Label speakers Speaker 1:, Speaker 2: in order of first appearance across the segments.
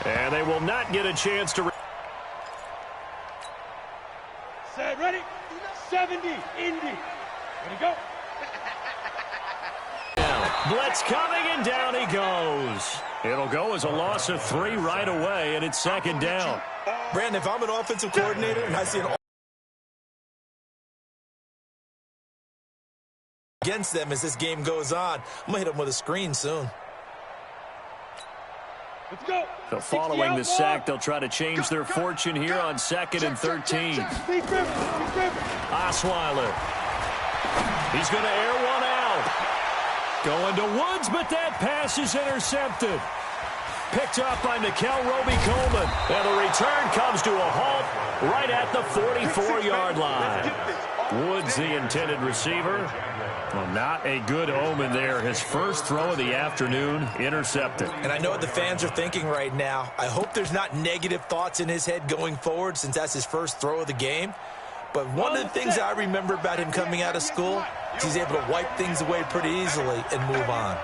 Speaker 1: And they will not get a chance to...
Speaker 2: Set, ready? 70, Indy. Ready, go.
Speaker 1: Blitz coming, and down he goes. It'll go as a loss of 3 right away, and it's second down.
Speaker 3: Brandon, if I'm an offensive coordinator and I see an against them as this game goes on, I'm going to hit them with a screen soon.
Speaker 2: Let's go.
Speaker 1: So following the sack, they'll try to change their fortune here on 2nd and 13. Osweiler. He's going to air one out. Going to Woods, but that pass is intercepted. Picked up by Nikel Roby-Coleman. And the return comes to a halt right at the 44-yard line. Woods, the intended receiver. Well, not a good omen there. His first throw of the afternoon, intercepted.
Speaker 3: And I know what the fans are thinking right now. I hope there's not negative thoughts in his head going forward since that's his first throw of the game. But one of the things I remember about him coming out of school is he's able to wipe things away pretty easily and move on.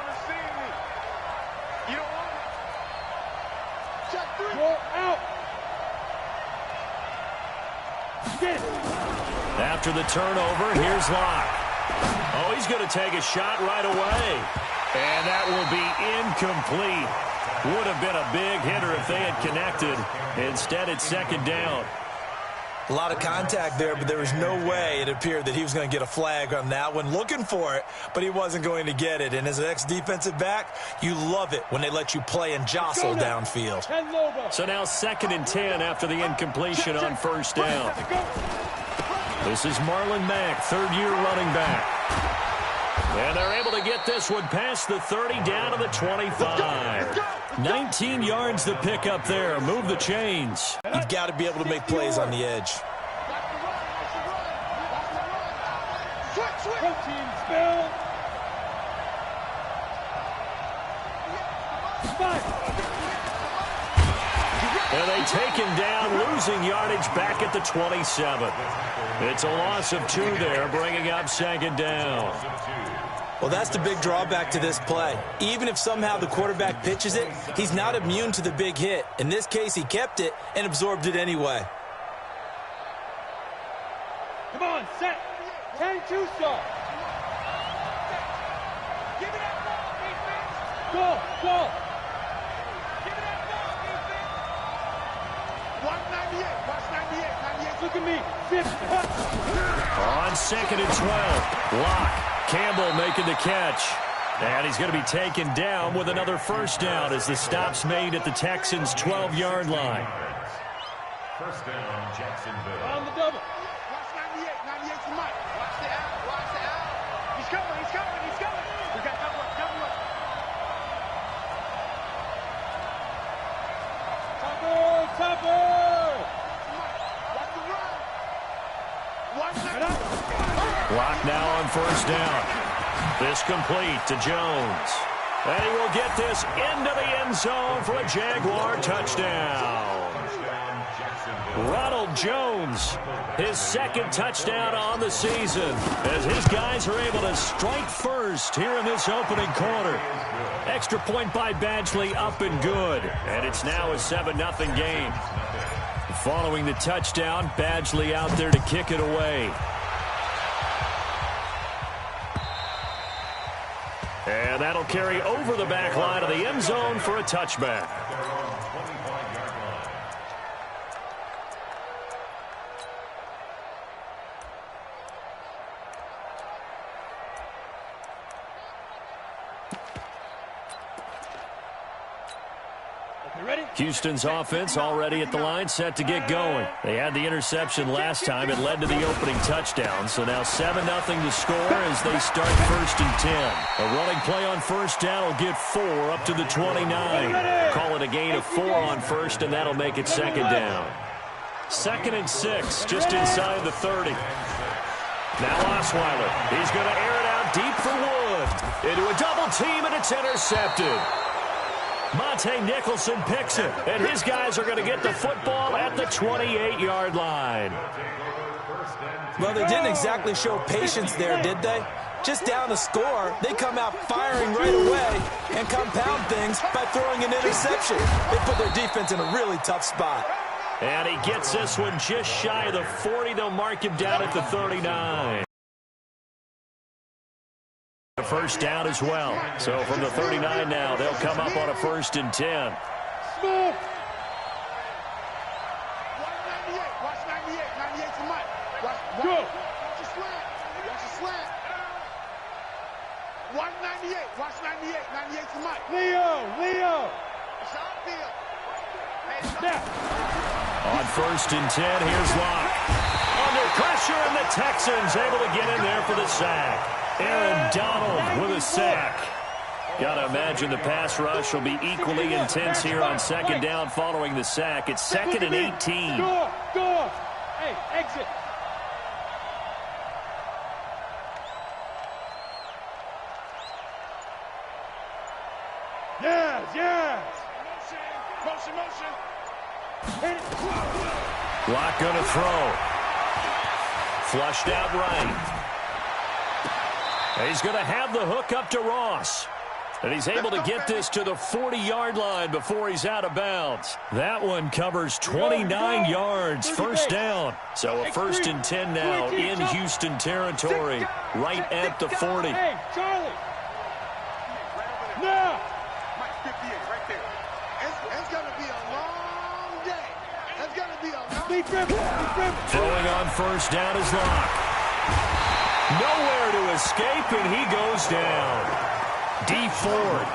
Speaker 1: After the turnover, here's Locke. Oh, he's going to take a shot right away. And that will be incomplete. Would have been a big hitter if they had connected. Instead, it's second down.
Speaker 3: A lot of contact there, but there was no way it appeared that he was going to get a flag on that one. Looking for it, but he wasn't going to get it. And as an ex-defensive back, you love it when they let you play and jostle downfield.
Speaker 1: So now 2nd and 10 after the incompletion on first down. This is Marlon Mack, third-year running back. And they're able to get this one past the 30 down to the 25. 19 yards to pick up there. Move the chains.
Speaker 3: You've got to be able to make plays on the edge.
Speaker 1: And they take him down, losing yardage back at the 27. It's a loss of 2 there, bringing up second down.
Speaker 3: Well, that's the big drawback to this play. Even if somehow the quarterback pitches it, he's not immune to the big hit. In this case, he kept it and absorbed it anyway.
Speaker 2: Come on, set. 10-2 start. Give it that ball, defense. Go. Give it that ball, defense. 198. Watch 98. Look at me. 50.
Speaker 1: On 2nd and 12. Locke. Campbell making the catch. And he's going to be taken down with another first down as the stop's made at the Texans' 12-yard line.
Speaker 4: First down, Jacksonville.
Speaker 2: On the double. Watch 98. 98's the mic. Watch the out. He's coming. We got double up. Topper. Watch the run. Watch that.
Speaker 1: Locke now on first down. This complete to Jones. And he will get this into the end zone for a Jaguar touchdown. Ronald Jones, his 2nd touchdown on the season, as his guys are able to strike first here in this opening quarter. Extra point by Badgley, up and good. And it's now a 7-0 game. Following the touchdown, Badgley out there to kick it away. And that'll carry over the back line of the end zone for a touchback. Houston's offense already at the line, set to get going. They had the interception last time. It led to the opening touchdown. So now 7-0 to score as they start 1st and 10. A running play on first down will get 4 up to the 29. Call it a gain of 4 on first, and that'll make it second down. 2nd and 6, just inside the 30. Now Osweiler. He's going to air it out deep for Wood. Into a double team, and it's intercepted. Monte Nicholson picks it, and his guys are going to get the football at the 28-yard line.
Speaker 3: Well, they didn't exactly show patience there, did they? just down a score, they come out firing right away and compound things by throwing an interception. They put their defense in a really tough spot.
Speaker 1: And he gets this one just shy of the 40. They'll mark him down at the 39. A first down as well. So from the 39 now, they'll come up on a 1st and 10.
Speaker 2: Watch 98 to Mike. Watch your slant. Watch your slant. Watch 98 to Mike. Leo. It's outfield.
Speaker 1: On 1st and 10, here's Locke. Under pressure, and the Texans able to get in there for the sack. Aaron Donald with a sack. Got to imagine the pass rush will be equally intense here on 2nd down following the sack. It's 2nd and 18.
Speaker 2: Go. Hey, exit. Yes. Motion.
Speaker 1: Locke going to throw. Flushed out right. He's going to have the hook up to Ross. And he's able to get this to the 40-yard line before he's out of bounds. That one covers 29 yards, 1st down. So a 1st and 10 now in Houston territory, right at the 40.
Speaker 2: Hey, Charlie. Now. Mike 58 right there. It's going to be a long day. It's going to be a long day.
Speaker 1: Throwing on 1st down is Locke. Nowhere to escape, and he goes down. D Ford.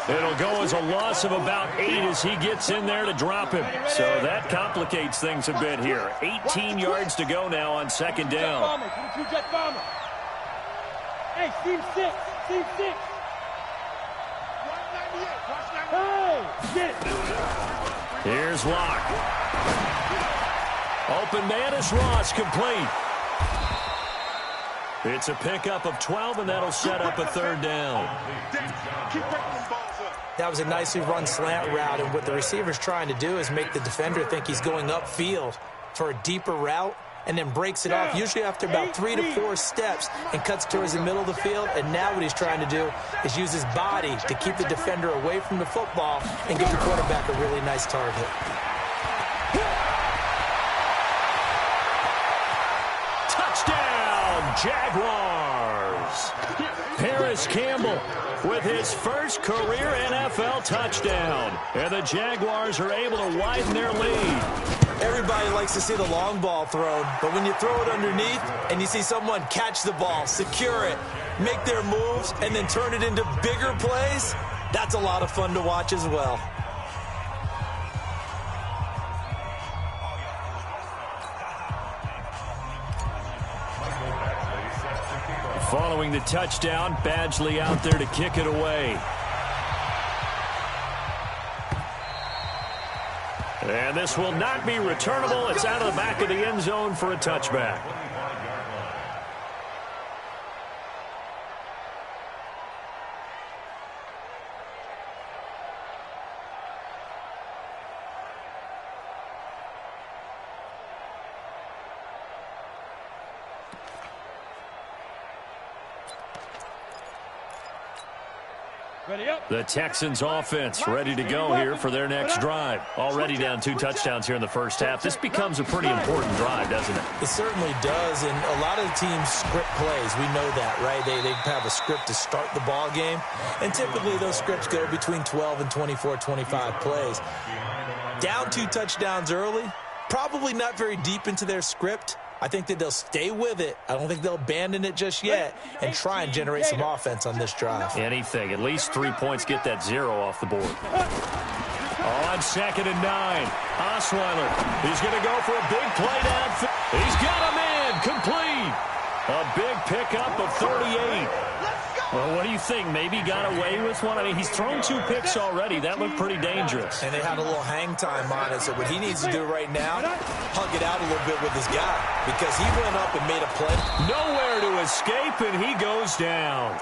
Speaker 1: It'll go as a loss of about 8 as he gets in there to drop him. So that complicates things a bit here. 18 yards to go now on 2nd down.
Speaker 2: Hey, team 6. Hey, get it.
Speaker 1: Here's Locke. Open man is Ross, complete. It's a pickup of 12, and that'll set up a 3rd down.
Speaker 3: That was a nicely run slant route, and what the receiver's trying to do is make the defender think he's going upfield for a deeper route, and then breaks it off, usually after about 3 to 4 steps, and cuts towards the middle of the field. And now what he's trying to do is use his body to keep the defender away from the football and give the quarterback a really nice target.
Speaker 1: Jaguars. Paris Campbell with his first career NFL touchdown. And the Jaguars are able to widen their lead.
Speaker 3: Everybody likes to see the long ball thrown, but when you throw it underneath and you see someone catch the ball, secure it, make their moves, and then turn it into bigger plays, that's a lot of fun to watch as well.
Speaker 1: Following the touchdown, Badgley out there to kick it away. And this will not be returnable. It's out of the back of the end zone for a touchback. The Texans offense ready to go here for their next drive. Already down 2 touchdowns here in the first half. This becomes a pretty important drive, doesn't it?
Speaker 3: It certainly does, and a lot of the teams script plays. We know that, right? They have a script to start the ball game, and typically those scripts go between 12 and 24, 25 plays. Down 2 touchdowns early, probably not very deep into their script. I think that they'll stay with it. I don't think they'll abandon it just yet and try and generate some offense on this drive.
Speaker 1: Anything. At least 3 points, get that 0 off the board. On 2nd and 9, Osweiler. He's going to go for a big play downfield. He's got a man complete. A big pickup of 38. Well, what do you think? Maybe got away with one? I mean, he's thrown 2 picks already. That looked pretty dangerous.
Speaker 3: And they had a little hang time on it. So what he needs to do right now, hug it out a little bit with his guy, because he went up and made a play.
Speaker 1: Nowhere to escape, and he goes down.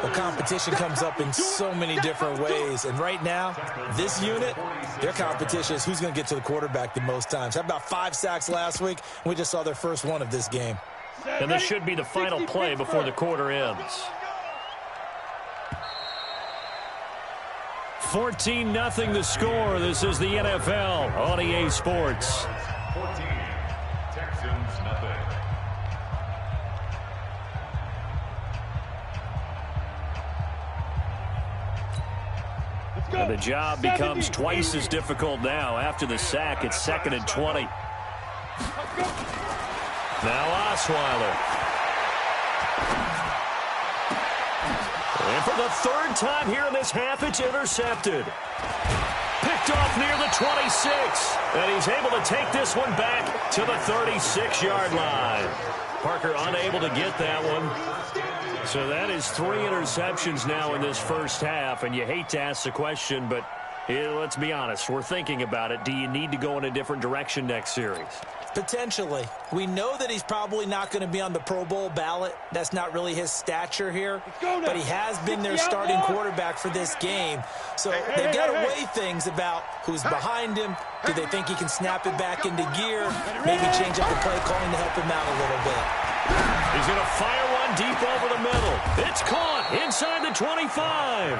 Speaker 3: The competition comes up in so many different ways. And right now, this unit, their competition is who's going to get to the quarterback the most times. Had about 5 sacks last week. We just saw their first one of this game.
Speaker 1: And this should be the final play before the quarter ends. 14-0 the score. This is the NFL on EA Sports.
Speaker 4: 14, Texans nothing.
Speaker 1: And the job becomes twice as difficult now. After the sack, it's 2nd and 20. Now Osweiler. And for the 3rd time here in this half, it's intercepted. Picked off near the 26. And he's able to take this one back to the 36-yard line. Parker unable to get that one. So that is 3 interceptions now in this first half. And you hate to ask the question, but let's be honest. We're thinking about it. Do you need to go in a different direction next series?
Speaker 3: Potentially. We know that he's probably not going to be on the Pro Bowl ballot. That's not really his stature here. But he has been their starting quarterback for this game. So they've got to weigh things about who's behind him. Do they think he can snap it back into gear? Maybe change up the play calling to help him out a little bit.
Speaker 1: He's going to fire one deep over the middle. It's caught inside the 25.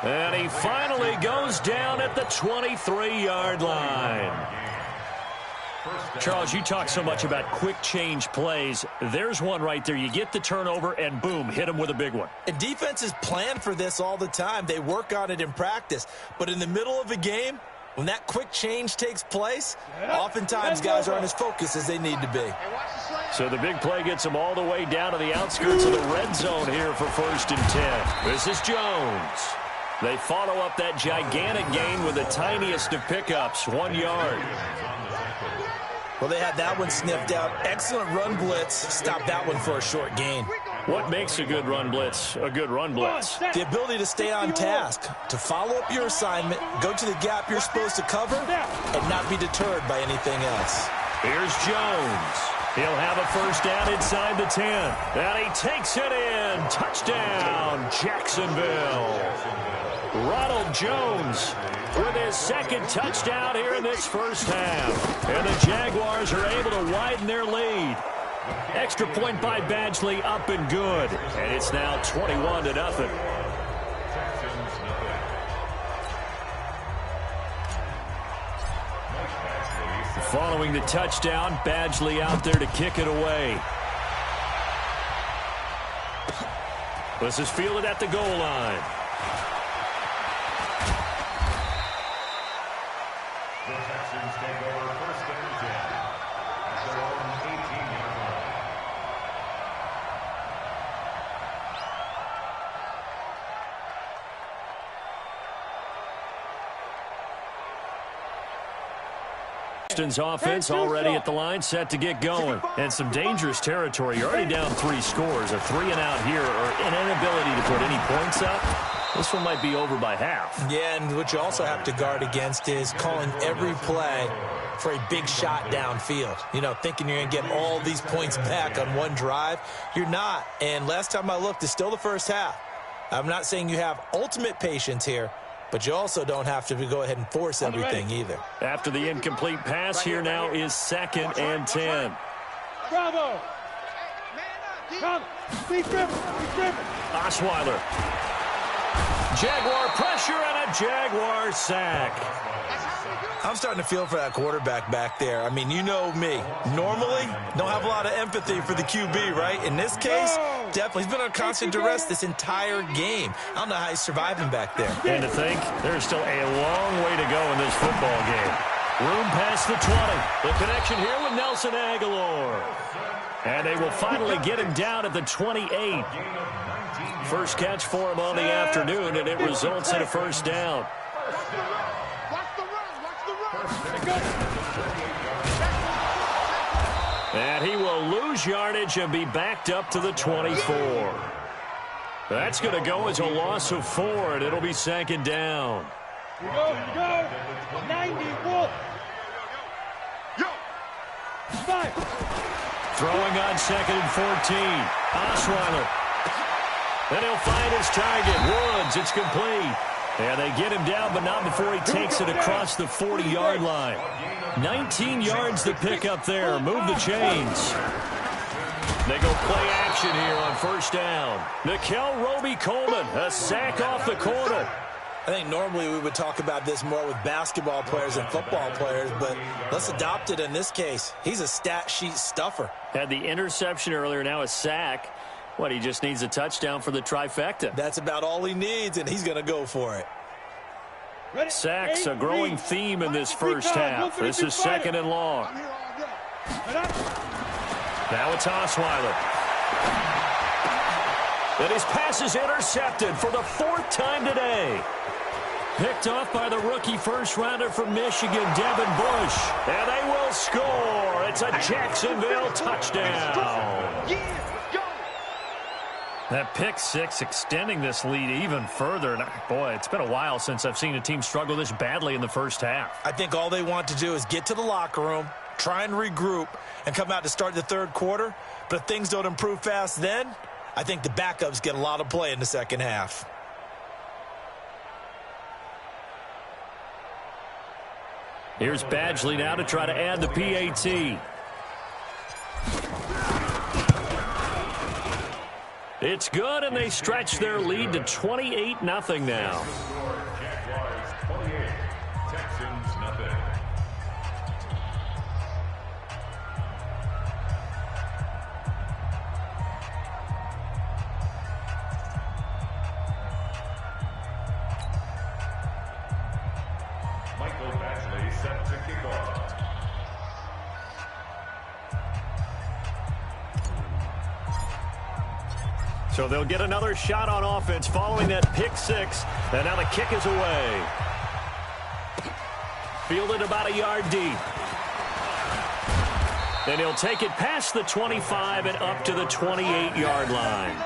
Speaker 1: And he finally goes down at the 23-yard line. Charles, you talk so much about quick change plays. There's one right there. You get the turnover, and boom, hit him with a big one.
Speaker 3: And defenses plan for this all the time. They work on it in practice. But in the middle of a game, when that quick change takes place, oftentimes guys aren't as focused as they need to be.
Speaker 1: So the big play gets them all the way down to the outskirts of the red zone here for 1st and 10. This is Jones. They follow up that gigantic gain with the tiniest of pickups, 1 yard.
Speaker 3: Well, they had that one sniffed out. Excellent run blitz. Stop that one for a short gain.
Speaker 1: What makes a good run blitz a good run blitz?
Speaker 3: The ability to stay on task, to follow up your assignment, go to the gap you're supposed to cover, and not be deterred by anything else.
Speaker 1: Here's Jones. He'll have a first down inside the 10. And he takes it in. Touchdown, Jacksonville. Ronald Jones with his 2nd touchdown here in this first half. And the Jaguars are able to widen their lead. Extra point by Badgley, up and good. And it's now 21-0. Following the touchdown, Badgley out there to kick it away. This is fielded at the goal line.
Speaker 4: The Texans take over 1st and 10 at their own 18-yard line.
Speaker 1: Houston's offense already at the line, set to get going. And some dangerous territory. You're already down 3 scores. A 3-and-out here, or an inability to put any points up. This one might be over by half.
Speaker 3: Yeah, and what you also have to guard against is calling every play for a big shot downfield. You know, thinking you're going to get all these points back on one drive. You're not. And last time I looked, it's still the first half. I'm not saying you have ultimate patience here, but you also don't have to go ahead and force everything either.
Speaker 1: After the incomplete pass, here now is 2nd and 10.
Speaker 2: Bravo! Come! Be driven! Be driven!
Speaker 1: Osweiler. Jaguar pressure and a Jaguar sack.
Speaker 3: I'm starting to feel for that quarterback back there. I mean, you know me. Normally, don't have a lot of empathy for the QB, right? In this case, definitely. He's been under constant duress this entire game. I don't know how he's surviving back there.
Speaker 1: And to think, there's still a long way to go in this football game. Room past the 20. The connection here with Nelson Aguilar. And they will finally get him down at the 28. First catch for him on the afternoon, and it results in a first down. And he will lose yardage and be backed up to the 24. That's going to go as a loss of 4, and it'll be 2nd down.
Speaker 2: Here you go. 91. Yo. 5.
Speaker 1: Throwing on 2nd and 14. Osweiler. And he'll find his target. Woods, it's complete. And they get him down, but not before he takes it across the 40-yard line. 19 yards to pick up there. Move the chains. They go play action here on first down. Nickel Roby-Coleman, a sack off the corner.
Speaker 3: I think normally we would talk about this more with basketball players and football players, but let's adopt it in this case. He's a stat sheet stuffer.
Speaker 1: Had the interception earlier, now a sack. What, he just needs a touchdown for the trifecta.
Speaker 3: That's about all he needs, and he's going to go for it.
Speaker 1: Sacks, a growing theme in this first half. This is second and long. Now it's Osweiler. And his pass is intercepted for the fourth time today. Picked off by the rookie first-rounder from Michigan, Devin Bush. And they will score. It's a Jacksonville touchdown. That pick six extending this lead even further. And boy, it's been a while since I've seen a team struggle this badly in the first half.
Speaker 3: I think all they want to do is get to the locker room, try and regroup, and come out to start the third quarter. But if things don't improve fast then, I think the backups get a lot of play in the second half.
Speaker 1: Here's Badgley now to try to add the PAT. It's good, and they stretch their lead to 28-0 now.
Speaker 4: Jaguars 28, Texans nothing. Michael Badgley set to kick off.
Speaker 1: So they'll get another shot on offense following that pick six. And now the kick is away. Fielded about a yard deep. And he'll take it past the 25 and up to the 28-yard line.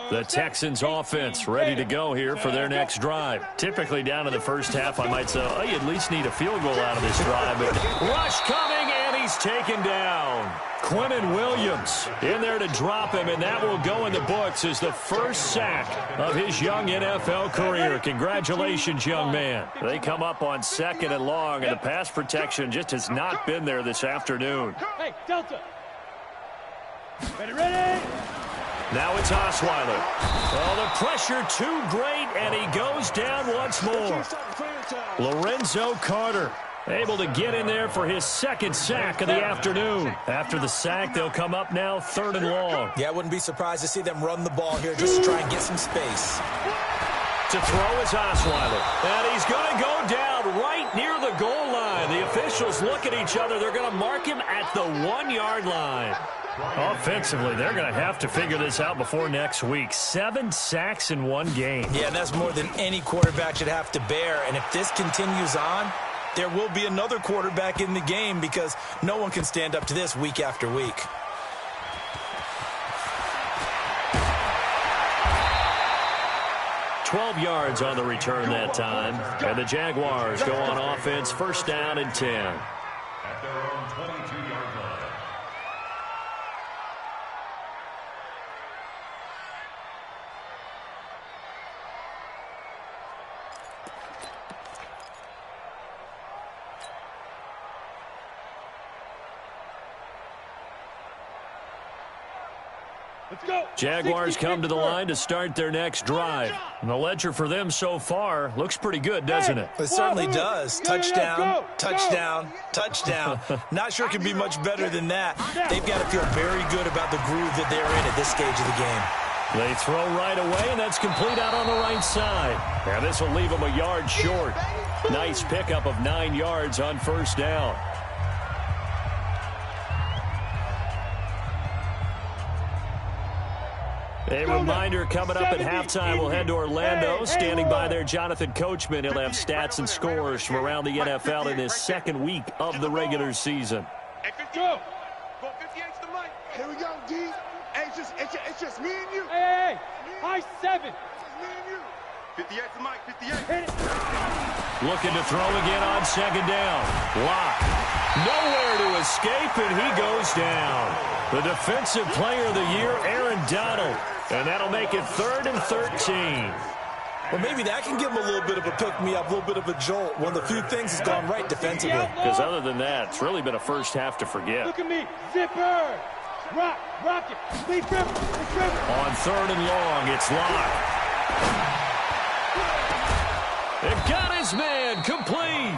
Speaker 1: The Texans offense ready to go here for their next drive. Typically down in the first half, I might say, oh, you at least need a field goal out of this drive. But rush coming, and he's taken down. Quinnen Williams in there to drop him, and that will go in the books as the first sack of his young NFL career. Congratulations, young man. They come up on second and long, and the pass protection just has not been there this afternoon.
Speaker 2: Hey, Delta. Ready?
Speaker 1: Now it's Osweiler. Oh, the pressure too great, and he goes down once more. Lorenzo Carter able to get in there for his second sack of the afternoon. After the sack, they'll come up now third and long.
Speaker 3: Yeah, I wouldn't be surprised to see them run the ball here just to try and get some space.
Speaker 1: To throw is Osweiler. And he's going to go down right near the goal line. The officials look at each other. They're going to mark him at the 1-yard line. Offensively, they're going to have to figure this out before next week. 7 sacks in one game.
Speaker 3: Yeah, and that's more than any quarterback should have to bear. And if this continues on, there will be another quarterback in the game because no one can stand up to this week after week.
Speaker 1: $12 yards on the return that time. And the Jaguars go on offense, first down and 10.
Speaker 4: At their own 22-yard line.
Speaker 2: Let's go.
Speaker 1: Jaguars come to the line to start their next drive. And the ledger for them so far looks pretty good, doesn't it?
Speaker 3: It certainly does. Touchdown, touchdown, touchdown. Not sure it can be much better than that. They've got to feel very good about the groove that they're in at this stage of the game.
Speaker 1: They throw right away, and that's complete out on the right side. And this will leave them a yard short. Nice pickup of 9 yards on first down. A reminder, coming up at halftime, we'll head to Orlando. Standing by there, Jonathan Coachman. He'll have stats and scores from around the NFL in his second week of the regular season.
Speaker 2: Hey, go. Go 58's the mic. Here we go, D. Hey, it's just me and you. Hey, high 7. It's just me and you. 58 to Mike, 58.
Speaker 5: Hit it.
Speaker 1: Looking to throw again on second down. Lock. Nowhere to escape, and he goes down. The defensive player of the year, Aaron Donald. And that'll make it 3rd and 13.
Speaker 3: Well, maybe that can give him a little bit of a pick-me-up, a little bit of a jolt. One of the few things that's gone right defensively.
Speaker 1: Because other than that, it's really been a first half to forget.
Speaker 5: Look at me. Zipper. Rock it. Lead dribble.
Speaker 1: On 3rd and long, it's Lock. It got his man complete.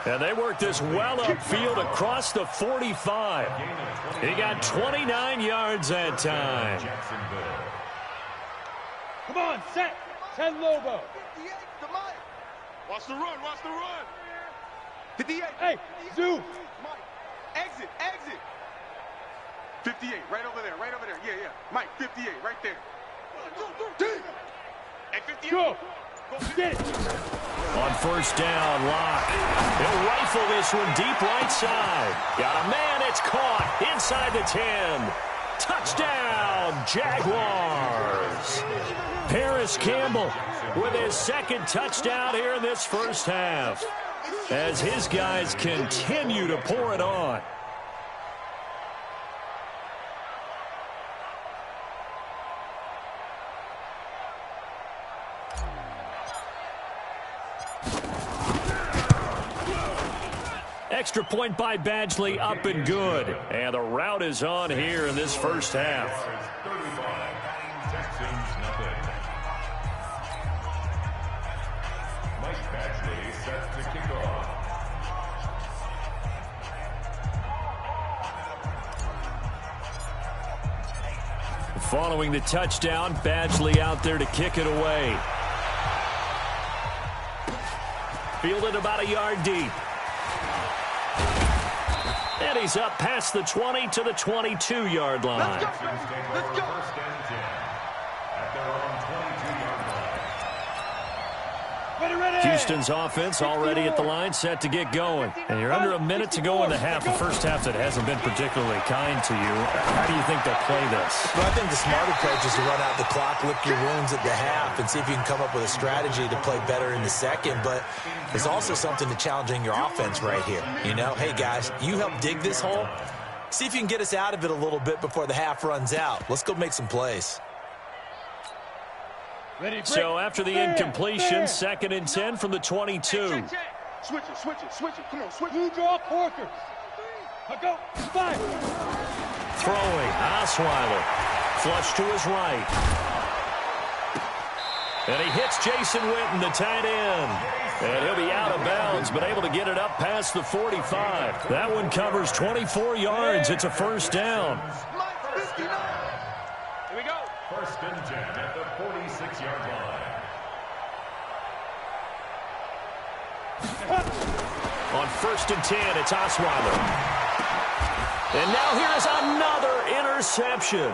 Speaker 1: And they worked this well upfield across the 45. He got 29 yards that time.
Speaker 5: Come on, set. 10 Lobo.
Speaker 2: 58 to Mike. Watch the run, watch the run. 58.
Speaker 5: Hey, Zoo.
Speaker 2: Mike, exit. 58, right over there. Yeah. Mike, 58, right there. 1, 2, 3. And 58.
Speaker 5: Go. Get it.
Speaker 1: On 1st down, Lock. He'll rifle this one deep right side. Got a man, it's caught inside the 10. Touchdown, Jaguars. Paris Campbell with his 2nd touchdown here in this first half as his guys continue to pour it on. Extra point by Badgley, up and good. And the route is on here in this first half.
Speaker 4: 35, Texans nothing. Mike Badgley set to kick off.
Speaker 1: Following the touchdown, Badgley out there to kick it away. Fielded about a yard deep. And he's up past the 20 to the 22-yard line.
Speaker 2: Let's go.
Speaker 4: 1st and 10 at their own 22-yard line.
Speaker 5: Ready.
Speaker 1: Houston's offense already at the line, set to get going. And you're under a minute to go in the half. The first half that hasn't been particularly kind to you. How do you think they'll play this?
Speaker 3: Well, I think the smart approach is to run out the clock, lick your wounds at the half, and see if you can come up with a strategy to play better in the second. But there's also something to challenging your offense right here. You know, hey, guys, you help dig this hole. See if you can get us out of it a little bit before the half runs out. Let's go make some plays.
Speaker 5: Ready,
Speaker 1: So after the incompletion, 2nd and 10 from the 22.
Speaker 2: Switch it. Come on, switch it.
Speaker 5: Two draw Porkers. Go. 5.
Speaker 1: Throwing, Osweiler. Flush to his right. And he hits Jason Witten, the tight end. And he'll be out of bounds, but able to get it up past the 45. That one covers 24 yards. It's a 1st down.
Speaker 2: Mike, 59. Here we go.
Speaker 4: 1st and 10 at the 46-yard line.
Speaker 1: On 1st and 10, it's Osweiler. And now here is another interception.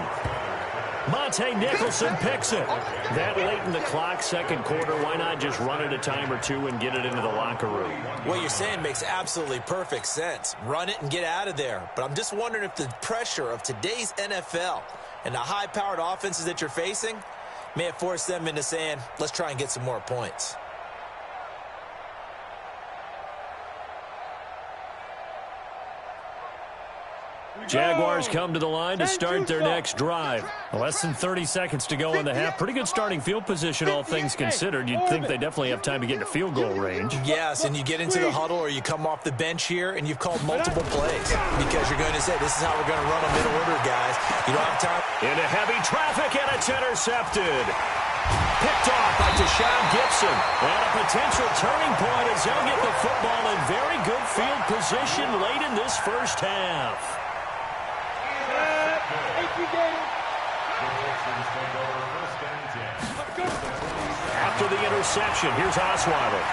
Speaker 1: Monte Nicholson picks it. That late in the clock, 2nd quarter, why not just run it a time or two and get it into the locker room?
Speaker 3: What you're saying makes absolutely perfect sense. Run it and get out of there. But I'm just wondering if the pressure of today's NFL and the high-powered offenses that you're facing may have forced them into saying, let's try and get some more points.
Speaker 1: Jaguars come to the line to start their next drive. Less than 30 seconds to go in the half. Pretty good starting field position, all things considered. You'd think they definitely have time to get into field goal range.
Speaker 3: Yes, and you get into the huddle or you come off the bench here and you've called multiple plays because you're going to say, this is how we're going to run a middle order, guys. You don't have time.
Speaker 1: Into heavy traffic, and it's intercepted. Picked off by Deshaun Gibson. And a potential turning point as they'll get the football in very good field position late in this first half. After the interception, here's Osweiler.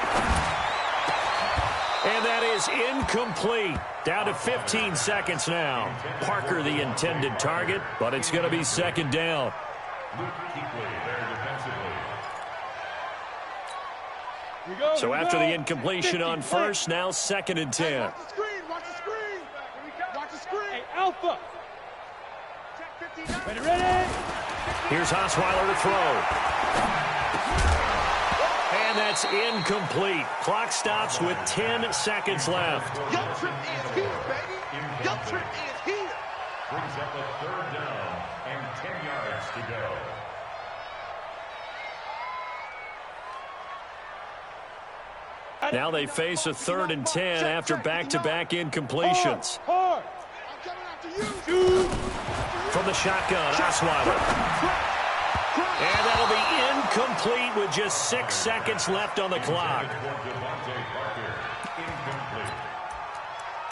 Speaker 1: And that is incomplete. Down to 15 seconds now. Parker the intended target, but it's going to be 2nd down. So after the incompletion on 1st, now 2nd and 10.
Speaker 2: Watch the screen. Watch the screen. Watch the screen.
Speaker 5: Hey, Alpha. Ready.
Speaker 1: Here's Osweiler to throw. And that's incomplete. Clock stops with 10 seconds left.
Speaker 2: Your trip is here, baby. Your trip is here.
Speaker 4: Brings up a 3rd down and 10 yards to go.
Speaker 1: Now they face a 3rd and 10 after back-to-back incompletions.
Speaker 2: Hard. I'm coming after you.
Speaker 1: From the shotgun, Osweiler. And that'll be incomplete with just 6 seconds left on the clock.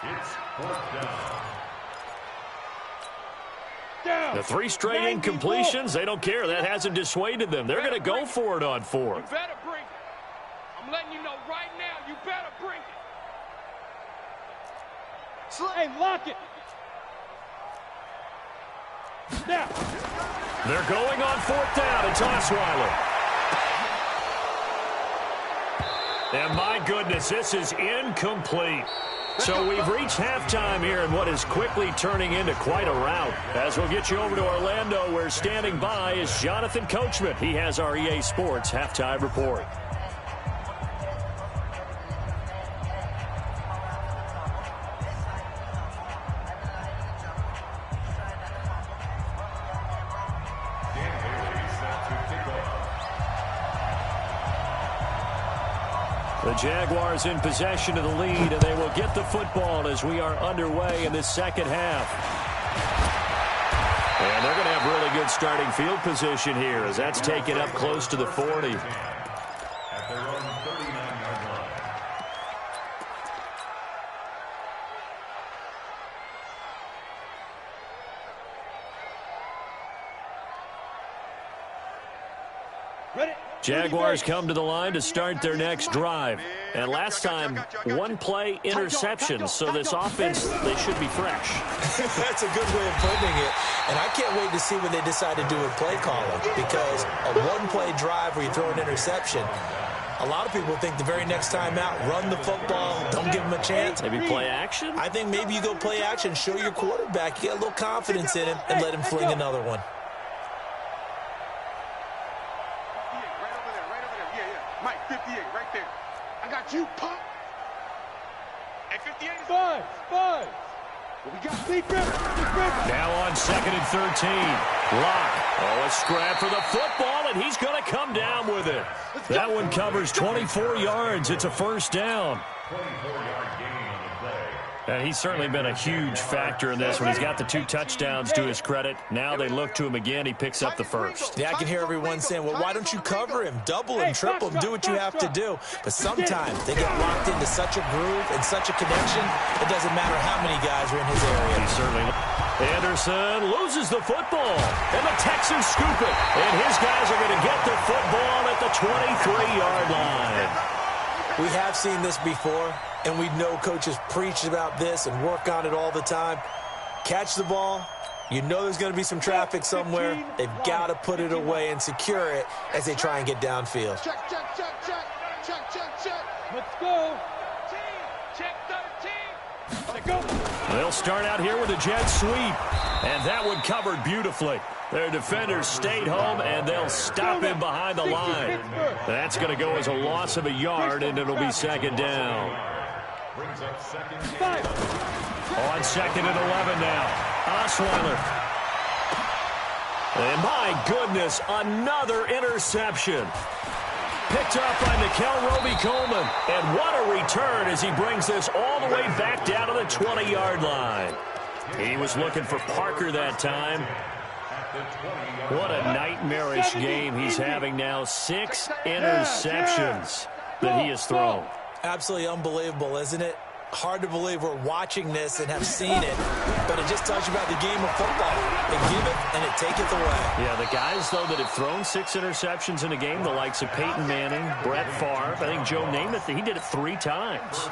Speaker 4: It's 4th
Speaker 2: Down.
Speaker 1: The 3 straight incompletions, they don't care. That hasn't dissuaded them. They're going to go for it on 4th.
Speaker 5: You better bring it. I'm letting you know right now, you better bring it. Hey, lock it. Now.
Speaker 1: They're going on 4th down. It's Osweiler. And my goodness, this is incomplete. So we've reached halftime here in what is quickly turning into quite a rout. As we'll get you over to Orlando, where standing by is Jonathan Coachman. He has our EA Sports halftime report. The Jaguars in possession of the lead, and they will get the football as we are underway in this second half. And they're going to have really good starting field position here as that's taken up close to the 40.
Speaker 4: At their own 39-yard line.
Speaker 2: Ready?
Speaker 1: Jaguars come to the line to start their next drive. And last time, 1-play interception, so this offense, they should be fresh.
Speaker 3: That's a good way of putting it. And I can't wait to see what they decide to do with play calling, because a 1-play drive where you throw an interception, a lot of people think the very next time out, run the football, don't give them a chance.
Speaker 1: Maybe play action?
Speaker 3: I think maybe you go play action, show your quarterback, you get a little confidence in him, and let him fling another one.
Speaker 2: Mike, 58, right there. I got you, pop. At 58 is
Speaker 5: Five.
Speaker 2: What we got? Big rip.
Speaker 1: Now on 2nd and 13. Lock. Oh, a scrap for the football, and he's going to come down with it. That one covers 24 yards. It's a 1st down.
Speaker 4: 24-yard gain on the play.
Speaker 1: And he's certainly been a huge factor in this one. He's got the 2 touchdowns to his credit. Now they look to him again. He picks up the 1st.
Speaker 3: Yeah, I can hear everyone saying, well, why don't you cover him? Double him, triple him, do what you have to do. But sometimes they get locked into such a groove and such a connection, it doesn't matter how many guys are in his area.
Speaker 1: He certainly. Anderson loses the football, and the Texans scoop it. And his guys are going to get the football at the 23-yard line.
Speaker 3: We have seen this before, and we know coaches preach about this and work on it all the time. Catch the ball. You know there's going to be some traffic somewhere. They've got to put it away and secure it as they try and get downfield.
Speaker 2: Check.
Speaker 5: Let's go. Check 13. Let's go.
Speaker 1: They'll start out here with a jet sweep, and that one covered beautifully. Their defenders stayed home, and they'll stop him behind the line. That's going to go as a loss of a yard, and it'll be 2nd down.
Speaker 4: Brings up 2nd.
Speaker 1: On 2nd and 11 now. Osweiler. And my goodness, another interception. Picked up by Nickel Roby-Coleman. And what a return as he brings this all the way back down to the 20-yard line. He was looking for Parker that time. What a nightmarish game he's having now. 6 interceptions that he has thrown.
Speaker 3: Absolutely unbelievable, isn't it? Hard to believe we're watching this and have seen it, but it just tells you about the game of football. They give it and it taketh away.
Speaker 1: Yeah, the guys, though, that have thrown 6 interceptions in a game, the likes of Peyton Manning, Brett Favre, I think Joe Namath, he did it 3 times.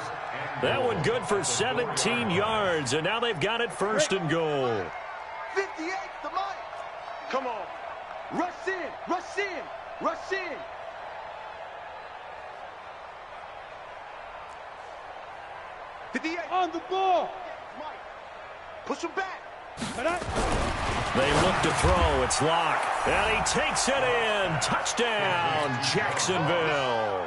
Speaker 1: That one good for 17 yards, and now they've got it 1st and goal.
Speaker 2: 58, the mic. Come on. Rush in.
Speaker 5: On the ball.
Speaker 2: Mike, push him back.
Speaker 1: They look to throw. It's Locke. And he takes it in. Touchdown, Jacksonville.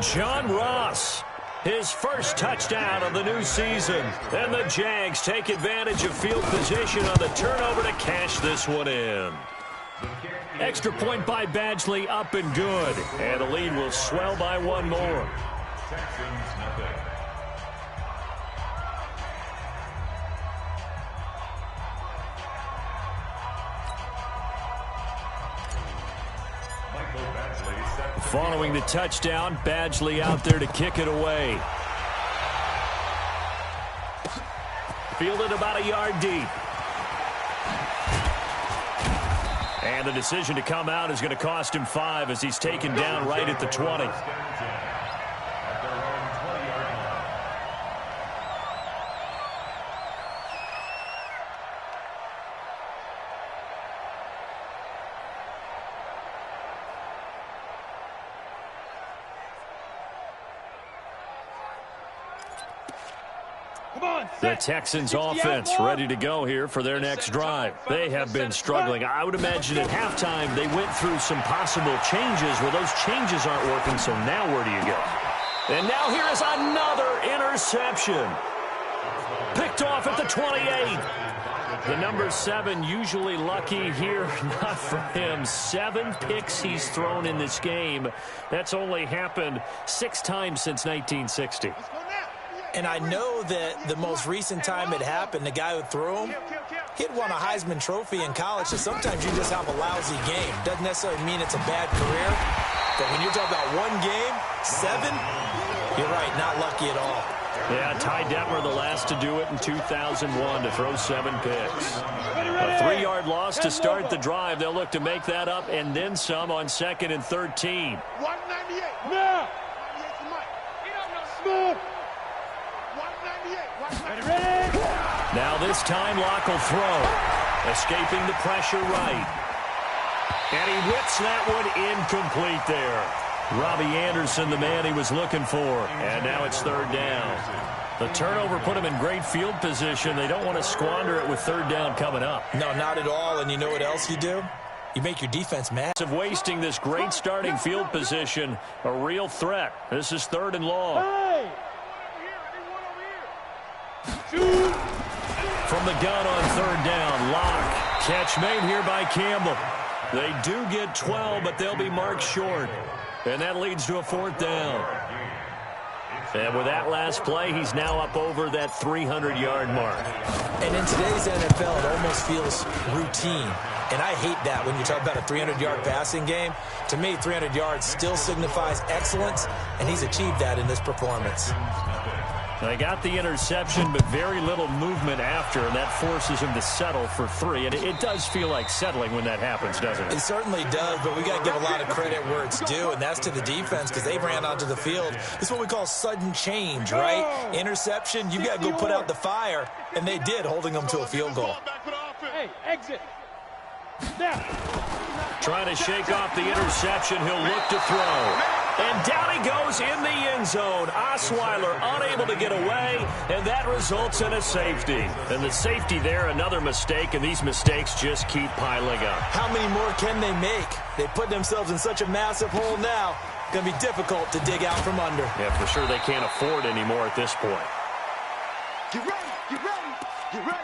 Speaker 1: John Ross, his first touchdown of the new season. And the Jags take advantage of field position on the turnover to cash this one in. Extra point by Badgley, up and good. And the lead will swell by one more.
Speaker 4: Texans, nothing.
Speaker 1: Following the touchdown, Badgley out there to kick it away. Fielded about a yard deep. And the decision to come out is going to cost him 5 as he's taken down right at the 20. The Texans offense ready to go here for their next drive. They have been struggling. I would imagine at halftime they went through some possible changes. Well, those changes aren't working, so now where do you go? And now here is another interception. Picked off at the 28. The number 7 usually lucky here. Not for him. 7 picks he's thrown in this game. That's only happened 6 times since 1960.
Speaker 3: And I know that the most recent time it happened, the guy who threw him, he'd won a Heisman Trophy in college, so sometimes you just have a lousy game. Doesn't necessarily mean it's a bad career, but when you're talking about one game, 7, you're right, not lucky at all.
Speaker 1: Yeah, Ty Detmer, the last to do it in 2001, to throw 7 picks. A 3-yard loss to start the drive. They'll look to make that up and then some on 2nd and 13.
Speaker 2: 198. Now. Smooth.
Speaker 1: Now this time Locke will throw. Escaping the pressure right. And he whips that one incomplete there. Robbie Anderson, the man he was looking for. And now it's 3rd down. The turnover put him in great field position. They don't want to squander it with 3rd down coming up.
Speaker 3: No, not at all. And you know what else you do? You make your defense mad.
Speaker 1: Of wasting this great starting field position, a real threat. This is 3rd and long. From the gun on 3rd down, Locke. Catch made here by Campbell. They do get 12, but they'll be marked short. And that leads to a 4th down. And with that last play, he's now up over that 300-yard mark.
Speaker 3: And in today's NFL, it almost feels routine. And I hate that when you talk about a 300-yard passing game. To me, 300 yards still signifies excellence, and he's achieved that in this performance.
Speaker 1: They got the interception, but very little movement after, and that forces him to settle for 3. And it does feel like settling when that happens, doesn't it?
Speaker 3: It certainly does, but we got to give a lot of credit where it's due, and that's to the defense because they ran onto the field. This is what we call sudden change, right? Interception, you got to go put out the fire, and they did, holding them to a field goal.
Speaker 5: Hey, exit. Now.
Speaker 1: Trying to shake off the interception. He'll look to throw. And down he goes in the end zone. Osweiler unable to get away, and that results in a safety. And the safety there, another mistake, and these mistakes just keep piling up.
Speaker 3: How many more can they make? They put themselves in such a massive hole now. Going to be difficult to dig out from under.
Speaker 1: Yeah, for sure they can't afford anymore at this point.
Speaker 2: Get ready, get ready, get ready.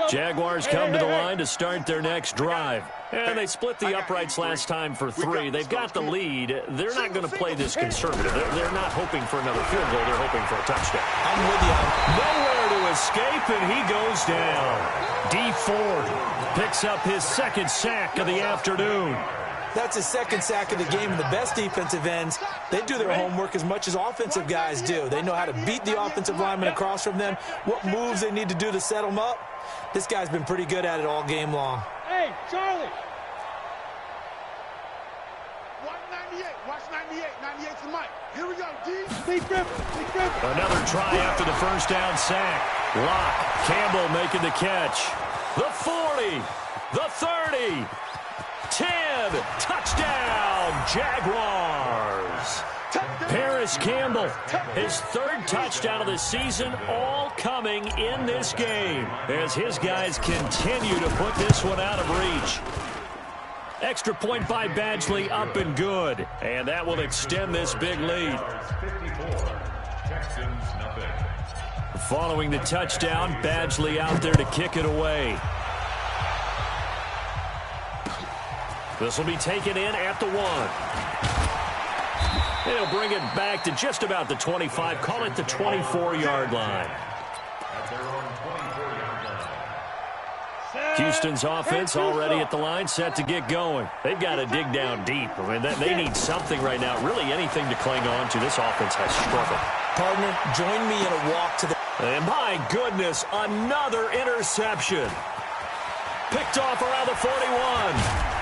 Speaker 1: Jaguars come to the line to start their next drive. And they split the uprights last time for 3. They've got the lead. They're not going to play this conservative. They're not hoping for another field goal. They're hoping for a touchdown.
Speaker 3: I'm with you.
Speaker 1: Nowhere to escape, and he goes down. D Ford picks up his 2nd sack of the afternoon.
Speaker 3: That's his 2nd sack of the game, and the best defensive ends, they do their homework as much as offensive guys do. They know how to beat the offensive lineman across from them, what moves they need to do to set them up. This guy's been pretty good at it all game long.
Speaker 5: Hey, Charlie.
Speaker 2: 198. Watch 98. 98's the mic. Here we go, D.
Speaker 1: Another try after the 1st down sack. Locke, Campbell making the catch. The 40. The 30. 10. Touchdown, Jaguars.
Speaker 2: Touchdown.
Speaker 1: Paris Campbell, his third touchdown of the season, all coming in this game as his guys continue to put this one out of reach. Extra point by Badgley, up and good. And that will extend this big lead.
Speaker 4: 54, Texans nothing.
Speaker 1: Following the touchdown, Badgley out there to kick it away. This will be taken in at the 1. He'll bring it back to just about the 25. Call it the 24-yard line.
Speaker 4: At their own 24-yard line.
Speaker 1: Houston's offense already at the line, set to get going. They've got to dig down deep. I mean, they need something right now, really anything to cling on to. This offense has struggled.
Speaker 3: Partner, join me in a walk to the...
Speaker 1: And my goodness, another interception. Picked off around the 41.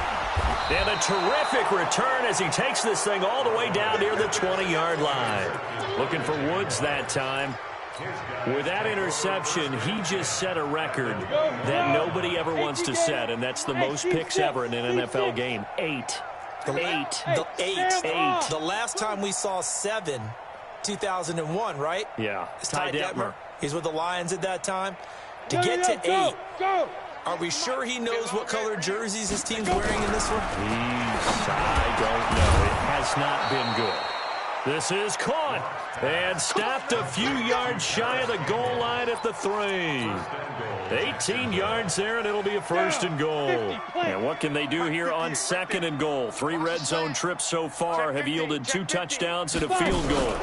Speaker 1: And a terrific return as he takes this thing all the way down near the 20-yard line. Looking for Woods that time. With that interception, he just set a record that nobody ever wants to set, and that's the most picks ever in an NFL game. 8.
Speaker 3: The last time we saw 7, 2001, right?
Speaker 1: Yeah.
Speaker 3: It's Ty Detmer. He's with the Lions at that time. To get to 8, are we sure he knows what color jerseys his team's wearing in this one?
Speaker 1: I don't know. It has not been good. This is caught and stopped a few yards shy of the goal line at the 3. 18 yards there, and it'll be a first and goal. And what can they do here on second and goal? 3 red zone trips so far have yielded 2 touchdowns and a field goal.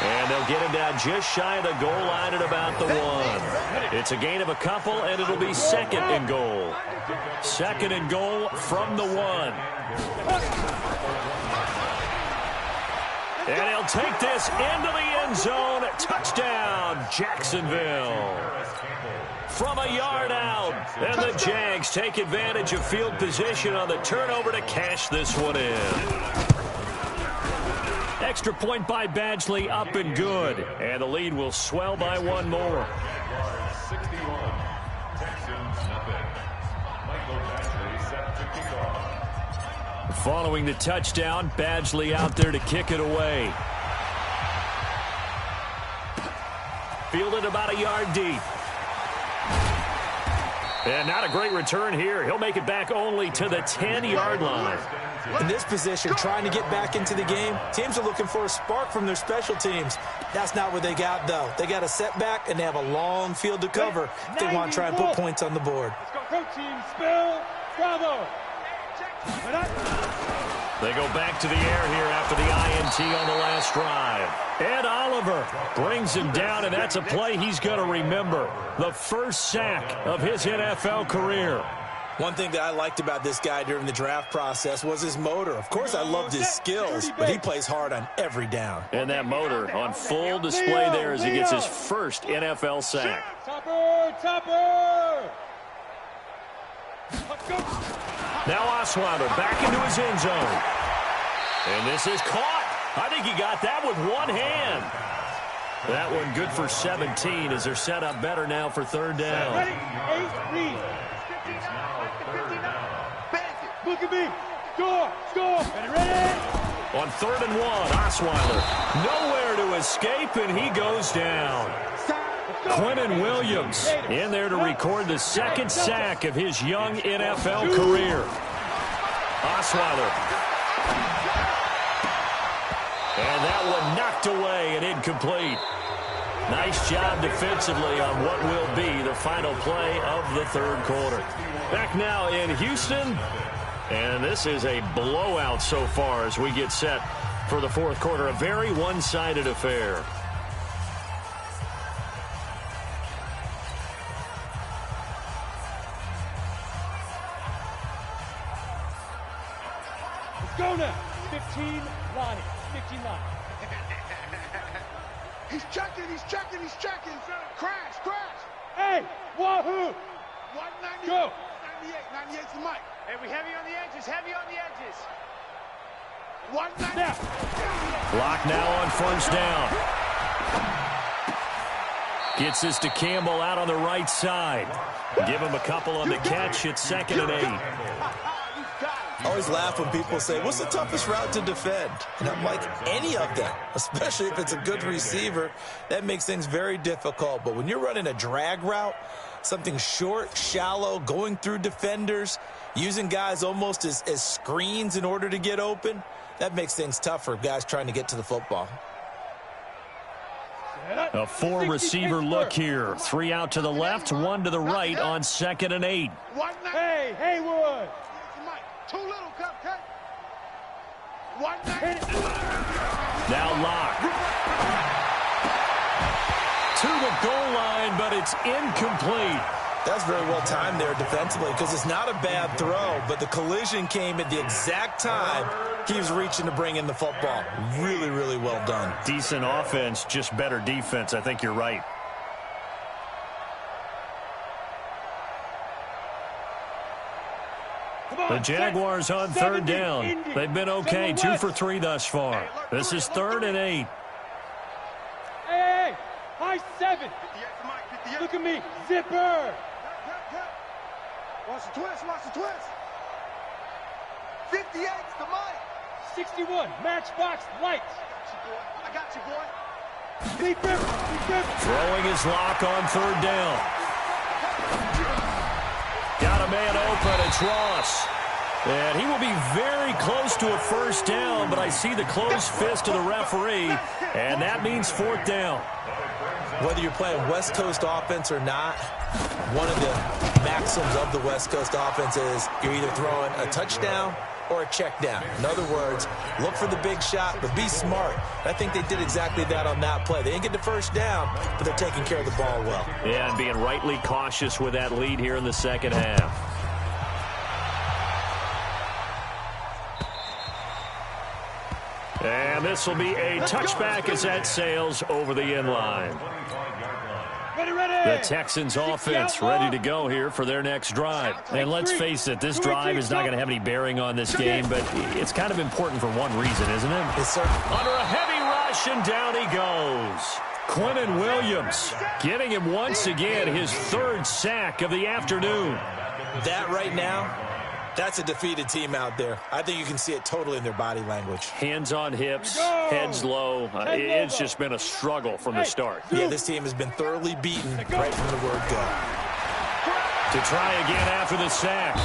Speaker 1: And they'll get him down just shy of the goal line at about the 1. It's a gain of a couple, and it'll be second and goal. Second and goal from the 1. And he'll take this into the end zone. Touchdown, Jacksonville. From a yard out. And the Jags take advantage of field position on the turnover to cash this one in. Extra point by Badgley, up and good. And the lead will swell by 1 more.
Speaker 4: 61, Texans nothing. Michael Badgley set to kick off.
Speaker 1: Following the touchdown, Badgley out there to kick it away. Fielded about a yard deep. And not a great return here. He'll make it back only to the 10-yard line.
Speaker 3: In this position, trying to get back into the game, teams are looking for a spark from their special teams. That's not what they got, though. They got a setback, and they have a long field to cover if they want to try and put points on the board.
Speaker 5: Let's go, go team, spill, bravo.
Speaker 1: They go back to the air here after the INT on the last drive. Ed Oliver brings him down, and that's a play he's going to remember. The first sack of his NFL career.
Speaker 3: One thing that I liked about this guy during the draft process was his motor. Of course, I loved his skills, but he plays hard on every down.
Speaker 1: And that motor on full display there as he gets his first NFL sack.
Speaker 5: Topper! Let's go.
Speaker 1: Now Osweiler back into his end zone. And this is caught. I think he got that with one hand. That one good for 17 as they're set up better now for third down.
Speaker 5: Ready? 8, read. Look at me. Score. Ready?
Speaker 1: On 3rd and 1, Osweiler nowhere to escape, and he goes down. Quentin Williams in there to record the second sack of his young NFL career. Osweiler. And that one knocked away and incomplete. Nice job defensively on what will be the final play of the third quarter. Back now in Houston. And this is a blowout so far as we get set for the fourth quarter. A very one-sided affair.
Speaker 5: Let's go now. 15, Lonnie. 15, Lonnie.
Speaker 2: He's checking. Crash.
Speaker 5: Hey, wahoo!
Speaker 2: 198.
Speaker 5: Go.
Speaker 2: 98's the mic.
Speaker 6: Hey, we heavy on the edges.
Speaker 2: 198.
Speaker 5: Now.
Speaker 1: Clock now on first down. Gets this to Campbell out on the right side. Give him a couple on the catch. It's 2nd and 8.
Speaker 3: I always laugh when people say, what's the toughest route to defend? And I'm like, any of them, especially if it's a good receiver. That makes things very difficult. But when you're running a drag route, something short, shallow, going through defenders, using guys almost as screens in order to get open, that makes things tough for guys trying to get to the football.
Speaker 1: A four-receiver look here. 3 out to the left, 1 to the right on 2nd and 8.
Speaker 5: Hey, Haywood.
Speaker 2: 2 little cupcake. 1
Speaker 1: Now Locke. To the goal line, but it's incomplete.
Speaker 3: That's very well timed there defensively because it's not a bad throw, but the collision came at the exact time he was reaching to bring in the football. Really, really well done.
Speaker 1: Decent offense, just better defense. I think you're right. The Jaguars on 3rd down. They've been okay, 2 for 3 thus far. This is 3rd and 8.
Speaker 5: Hey, high 7. Look at me, zipper.
Speaker 2: Watch the twist, watch the twist. 58's the mic.
Speaker 5: 61, matchbox lights.
Speaker 2: I got you, boy.
Speaker 5: Deep rip.
Speaker 1: Throwing his Lock on 3rd down. Got a man open, it's Ross. And he will be very close to a 1st down, but I see the closed fist of the referee, and that means 4th down.
Speaker 3: Whether you're playing West Coast offense or not, one of the maxims of the West Coast offense is you're either throwing a touchdown or a check down. In other words, look for the big shot, but be smart. I think they did exactly that on that play. They didn't get the 1st down, but they're taking care of the ball well.
Speaker 1: Yeah, and being rightly cautious with that lead here in the 2nd half. And this will be a touchback as that sails over the end line. The Texans offense ready to go here for their next drive. And let's face it, this drive is not going to have any bearing on this game, but it's kind of important for one reason, isn't it?
Speaker 3: Yes, sir.
Speaker 1: Under a heavy rush, and down he goes. Quinnen Williams getting him once again his 3rd sack of the afternoon.
Speaker 3: That right now, that's a defeated team out there. I think you can see it totally in their body language.
Speaker 1: Hands on hips, heads low. It's just been a struggle from the start.
Speaker 3: Yeah, this team has been thoroughly beaten right from the word go.
Speaker 1: To try again after the sack.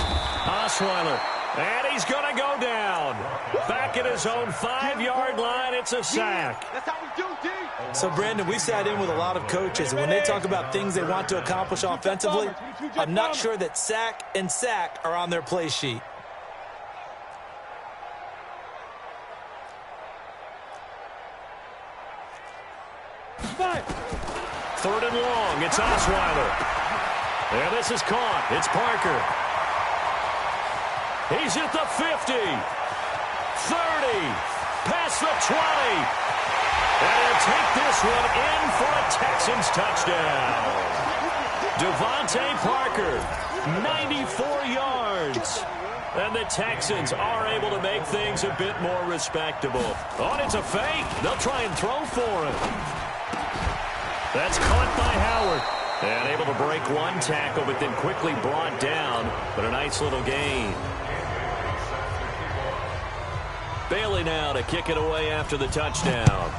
Speaker 1: Osweiler. And he's going to go down. Back at his own 5-yard line, it's a sack.
Speaker 2: That's how we do, D.
Speaker 3: So, Brandon, we sat in with a lot of coaches, and when they talk about things they want to accomplish offensively, I'm not sure that sack and sack are on their play sheet.
Speaker 1: Third and long, it's Osweiler. And this is caught. It's Parker. He's at the 50, 30, past the 20. And he'll take this one in for a Texans touchdown. Devontae Parker, 94 yards. And the Texans are able to make things a bit more respectable. Oh, it's a fake. They'll try and throw for him. That's caught by Howard. And able to break one tackle, but then quickly brought down. But a nice little gain. Bailey now to kick it away after the touchdown.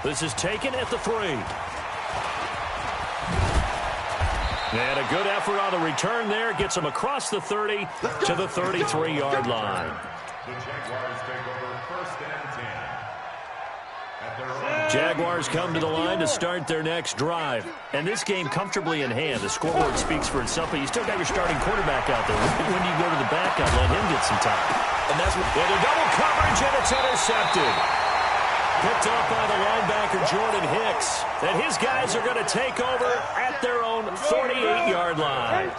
Speaker 1: This is taken at the 3. And a good effort on the return there. Gets him across the 30 to the 33-yard line.
Speaker 4: The Jaguars take over 1st and 10.
Speaker 1: Jaguars come to the line to start their next drive. And this game comfortably in hand. The scoreboard speaks for itself, but you still got your starting quarterback out there. When do you go to the backup, let him get some time?
Speaker 3: And that's what
Speaker 1: with a double coverage, and it's intercepted. Picked up by the linebacker, Jordan Hicks. And his guys are going to take over at their own 48-yard line.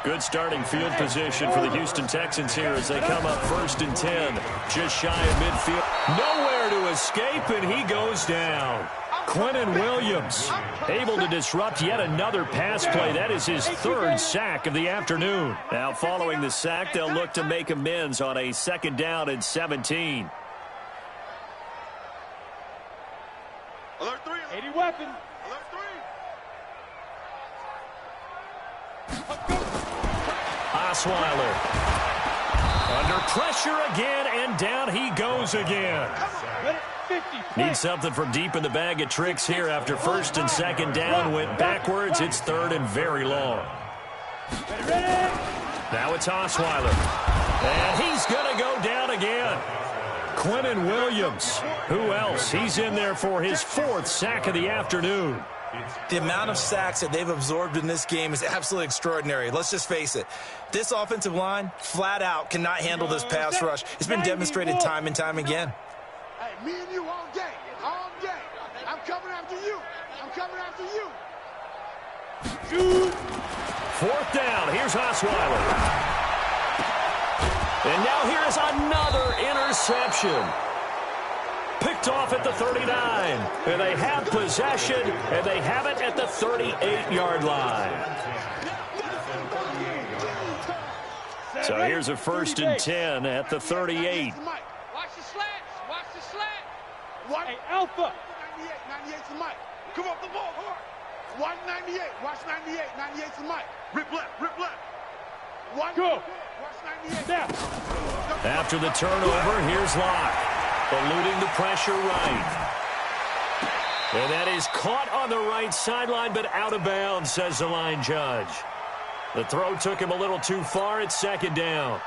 Speaker 1: Good starting field position for the Houston Texans here as they come up 1st and 10. Just shy of midfield. Nowhere to escape, and he goes down. Quinnen Williams able to disrupt yet another pass play. That is his 3rd sack of the afternoon. Now following the sack, they'll look to make amends on a 2nd down and 17.
Speaker 2: Alert 3.
Speaker 5: 80 weapons.
Speaker 2: Alert 3.
Speaker 1: Osweiler. Under pressure again, and down he goes again. Need something from deep in the bag of tricks here after first and second down. Went backwards. It's third and very long. Now it's Osweiler. And he's going to go down again. Quentin Williams. Who else? He's in there for his fourth sack of the afternoon.
Speaker 3: The amount of sacks that they've absorbed in this game is absolutely extraordinary. Let's just face it. This offensive line, flat out, cannot handle this pass rush. It's been demonstrated time and time again.
Speaker 2: Hey, me and you all day. All day. I'm coming after you. I'm coming after you.
Speaker 5: Shoot.
Speaker 1: Fourth down. Here's Osweiler. And now here's another interception. Picked off at the 39. And they have possession, and they have it at the 38-yard line. So here's a first and 10 at the 38.
Speaker 2: Watch the slats. Watch the slat.
Speaker 5: Hey, Alpha.
Speaker 2: 98's the mic. Come up the ball. Watch 98. Watch 98. 98's the mic. Rip left. Rip left. Watch.
Speaker 5: Go.
Speaker 2: Watch 98.
Speaker 5: Snap.
Speaker 1: After the turnover, here's Locke. Eluding the pressure right. And that is caught on the right sideline, but out of bounds, says the line judge. The throw took him a little too far. It's second down.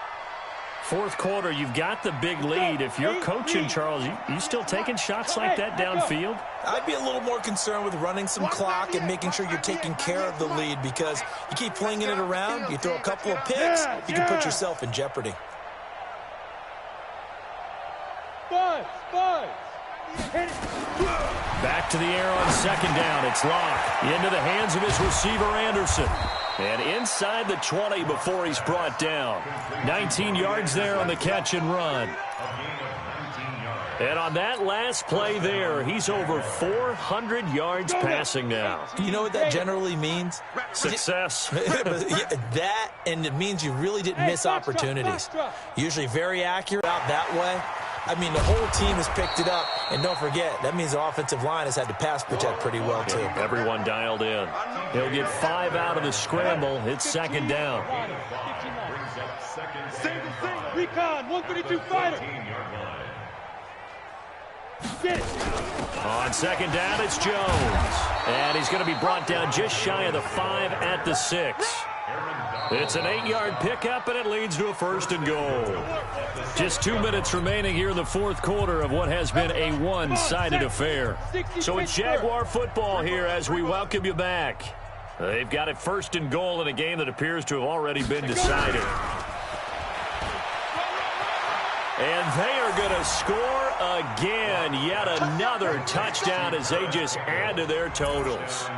Speaker 1: Fourth quarter, you've got the big lead. If you're coaching, Charles, you still taking shots like that downfield?
Speaker 3: I'd be a little more concerned with running some clock and making sure you're taking care of the lead, because you keep flinging it around, you throw a couple of picks, you can put yourself in jeopardy.
Speaker 5: Buzz. Hit it.
Speaker 1: Back to the air on second down. It's Locke into the hands of his receiver, Anderson. And inside the 20 before he's brought down. 19 yards there on the catch and run. And on that last play there, he's over 400 yards passing now.
Speaker 3: You know what that generally means?
Speaker 1: Success.
Speaker 3: That, and it means you really didn't miss opportunities. Usually very accurate out that way. I mean, the whole team has picked it up. And don't forget, that means the offensive line has had to pass protect pretty well, too.
Speaker 1: Everyone dialed in. He'll get 5 out of the scramble. It's second down.
Speaker 5: Recon, 132 fighter. Get it.
Speaker 1: On second down, it's Jones. And he's going to be brought down just shy of the 5 at the 6. It's an 8-yard pickup, and it leads to a first and goal. Just 2 minutes remaining here in the fourth quarter of what has been a one-sided affair. So it's Jaguar football here as we welcome you back. They've got it first and goal in a game that appears to have already been decided. And they are going to score again. Yet another touchdown as they just add to their totals.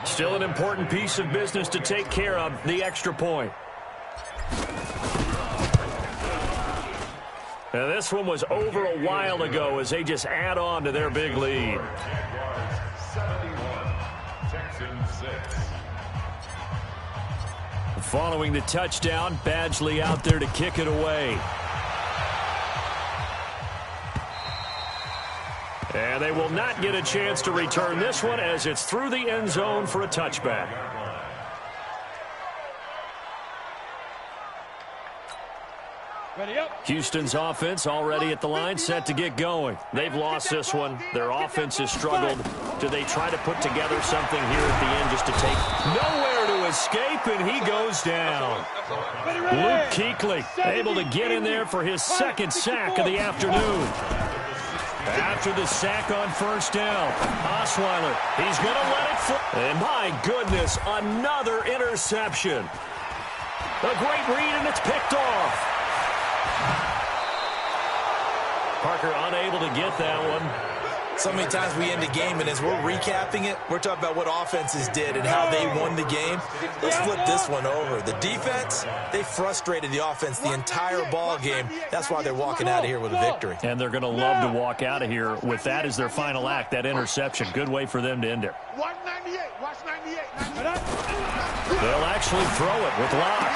Speaker 1: Still an important piece of business to take care of, the extra point. Now this one was over a while ago as they just add on to their big lead.
Speaker 4: 71, Texans 6.
Speaker 1: Following the touchdown, Badgley out there to kick it away. And they will not get a chance to return this one as it's through the end zone for a touchback.
Speaker 5: Ready up.
Speaker 1: Houston's offense already at the line, set to get going. They've lost this one. Their offense has struggled. Do they try to put together something here at the end just to take nowhere to escape, and he goes down. Luke Kuechly able to get in there for his second sack of the afternoon. After the sack on first down, Osweiler, he's going to let it fly. And my goodness, another interception. A great read, and it's picked off. Parker unable to get that one.
Speaker 3: So many times we end a game, and as we're recapping it, we're talking about what offenses did and how they won the game. Let's flip this one over. The defense, they frustrated the offense the entire ball game. That's why they're walking out of here with a victory.
Speaker 1: And they're going to love to walk out of here with that as their final act, that interception. Good way for them to end it.
Speaker 2: Watch 98. Watch 98.
Speaker 1: They'll actually throw it with Locke.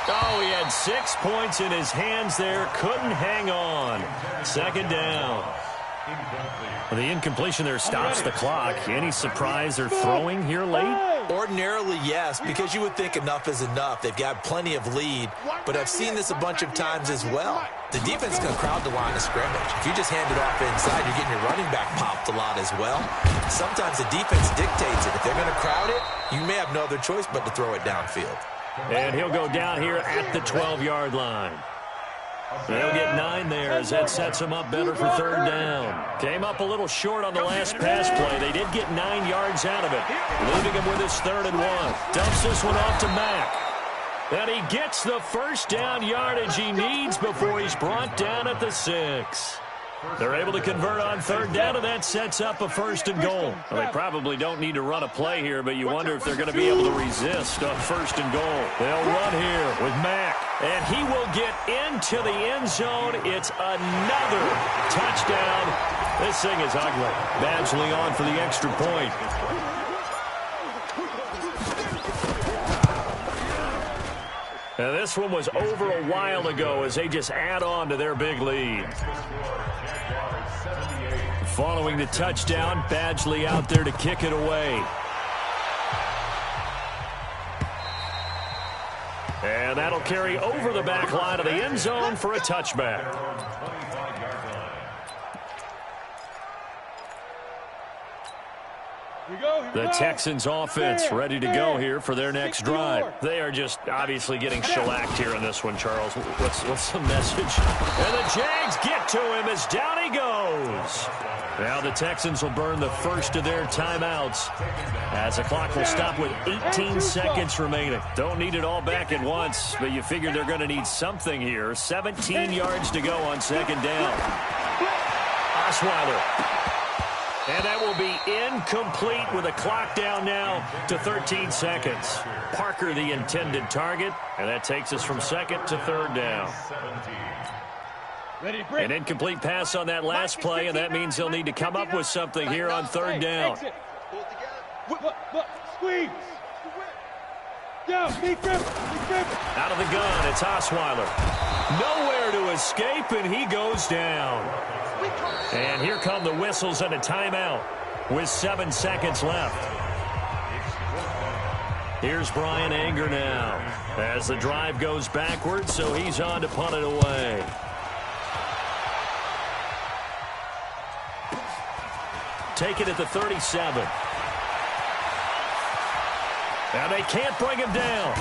Speaker 1: Oh, he had 6 points in his hands there. Couldn't hang on. Second down. The incompletion there stops the clock. Any surprise they're throwing here late?
Speaker 3: Ordinarily, yes, because you would think enough is enough. They've got plenty of lead, but I've seen this a bunch of times as well. The defense is going to crowd the line of scrimmage. If you just hand it off inside, you're getting your running back popped a lot as well. Sometimes the defense dictates it. If they're going to crowd it, you may have no other choice but to throw it downfield.
Speaker 1: And he'll go down here at the 12-yard line. They'll get 9 there as that sets them up better for third down. Came up a little short on the last pass play. They did get 9 yards out of it, leaving him with his 3rd and 1. Dumps this one off to Mack. And he gets the first down yardage he needs before he's brought down at the 6. They're able to convert on third down, and that sets up a 1st and goal. Well, they probably don't need to run a play here, but you wonder if they're going to be able to resist on 1st and goal. They'll run here with Mack, and he will get into the end zone. It's another touchdown. This thing is ugly. Badgley on for the extra point. Now, this one was over a while ago as they just add on to their big lead. Following the touchdown, Badgley out there to kick it away. And that'll carry over the back line of the end zone for a touchback. The Texans offense ready to go here for their next drive. They are just obviously getting shellacked here in this one, Charles. What's the message? And the Jags get to him as down he goes. Now the Texans will burn the first of their timeouts as the clock will stop with 18 seconds remaining. Don't need it all back at once, but you figure they're going to need something here. 17 yards to go on 2nd down. Osweiler. And that will be incomplete with a clock down now to 13 seconds. Parker the intended target, and that takes us from 2nd to 3rd down. An incomplete pass on that last play, and that means they'll need to come up with something here on 3rd down.
Speaker 5: Squeeze.
Speaker 1: Out of the gun, it's Osweiler. Nowhere to escape, and he goes down. And here come the whistles and a timeout with 7 seconds left. Here's Brian Anger now as the drive goes backwards, so he's on to punt it away. Take it at the 37. Now they can't bring him down.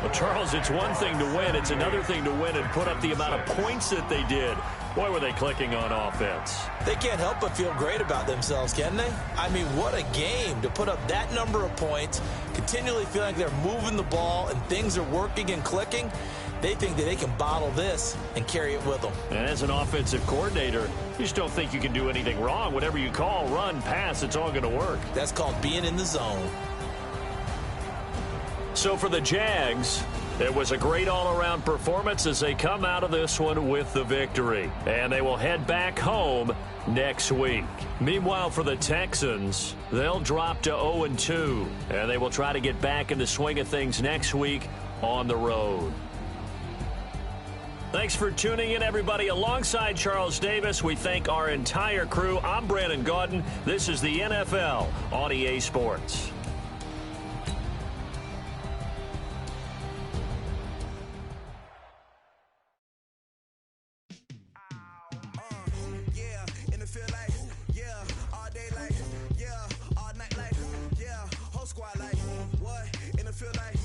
Speaker 1: Well, Charles, it's one thing to win. It's another thing to win and put up the amount of points that they did. Boy, were they clicking on offense.
Speaker 3: They can't help but feel great about themselves, can they? I mean, what a game to put up that number of points, continually feel like they're moving the ball and things are working and clicking. They think that they can bottle this and carry it with them.
Speaker 1: And as an offensive coordinator, you just don't think you can do anything wrong. Whatever you call, run, pass, it's all going to work.
Speaker 3: That's called being in the zone.
Speaker 1: So for the Jags, it was a great all-around performance as they come out of this one with the victory. And they will head back home next week. Meanwhile, for the Texans, they'll drop to 0-2. And they will try to get back in the swing of things next week on the road. Thanks for tuning in, everybody. Alongside Charles Davis, we thank our entire crew. I'm Brandon Gaudin. This is the NFL on EA Sports.
Speaker 6: Feel like